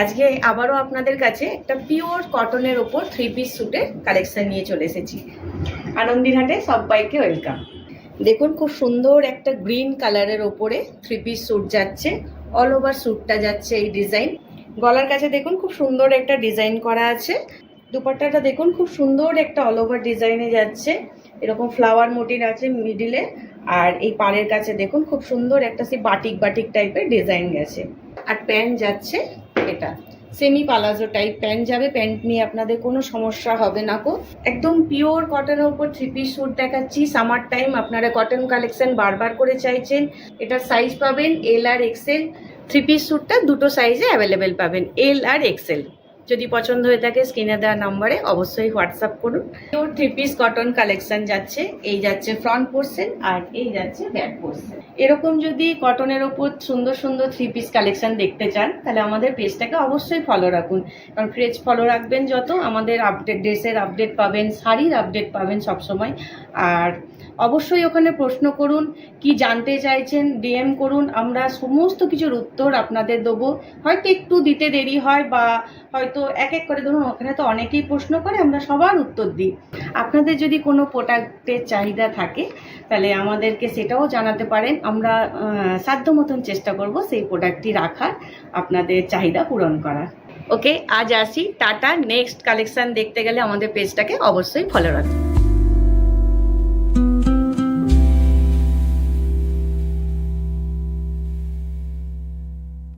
আজকে আবারও আপনাদের কাছে একটা পিওর কটনের ওপর 3 পিস স্যুটের কালেকশন নিয়ে চলে এসেছি। আনন্দীরহাটে সবাইকে ওয়েলকাম। দেখুন খুব সুন্দর একটা গ্রিন কালারের ওপরে 3 পিস স্যুট যাচ্ছে। অল ওভার স্যুটটা যাচ্ছে এই ডিজাইন। গলার কাছে দেখুন খুব সুন্দর একটা ডিজাইন করা আছে। দুপাট্টাটা দেখুন খুব সুন্দর একটা অল ওভার ডিজাইনে যাচ্ছে, এরকম ফ্লাওয়ার মোটিভ আছে মিডিলে। আর এই পাড়ের কাছে দেখুন খুব সুন্দর একটা বাটিক বাটিক টাইপের ডিজাইন গেছে। আর প্যান্ট যাচ্ছে এটা সেমি পালাজো টাইপ প্যান্ট যাবে। প্যান্ট নিয়ে আপনাদের কোনো সমস্যা হবে না গো। একদম পিওর কটনের উপর 3 পিস স্যুট দেখাচ্ছি। সামার টাইম আপনারা কটন কালেকশন বারবার করে চাইছেন। এটার সাইজ পাবেন এল আর এক্সেল। 3 পিস স্যুটটা দুটো সাইজে অ্যাভেলেবেল পাবেন, এল আর এক্সেল। যদি পছন্দ হয়ে থাকে স্ক্রিনে দেওয়া নম্বরে অবশ্যই হোয়াটসঅ্যাপ করুন। পিওর 3 পিস কটন কালেকশন যাচ্ছে। এই যাচ্ছে ফ্রন্ট পোর্শন আর এই যাচ্ছে ব্যাক পোর্শন। এরকম যদি কটনের ওপর সুন্দর সুন্দর 3 পিস কালেকশন দেখতে চান তাহলে আমাদের পেজটাকে অবশ্যই ফলো রাখুন। কারণ পেজ ফলো রাখবেন যত আমাদের আপডেট, ড্রেসের আপডেট পাবেন, শাড়ির আপডেট পাবেন সবসময়। আর অবশ্যই ওখানে প্রশ্ন করুন, কি জানতে চাইছেন ডিএম করুন, আমরা সমস্ত কিছুর উত্তর আপনাদের দেবো। হয়তো একটু দিতে দেরি হয় বা হয়তো এক এক করে, ধরুন ওখানে তো অনেকেই প্রশ্ন করে, আমরা সবার উত্তর দিই। আপনাদের যদি কোনো প্রোডাক্টের চাহিদা থাকে তাহলে আমাদেরকে সেটাও জানাতে পারেন। আমরা সাধ্য মতন চেষ্টা করব সেই প্রোডাক্টটি রাখার, আপনাদের চাহিদা পূরণ করার। ওকে, আজ আসি, টাটা। নেক্সট কালেকশন দেখতে গেলে আমাদের পেজটাকে অবশ্যই ফলো রাখুন।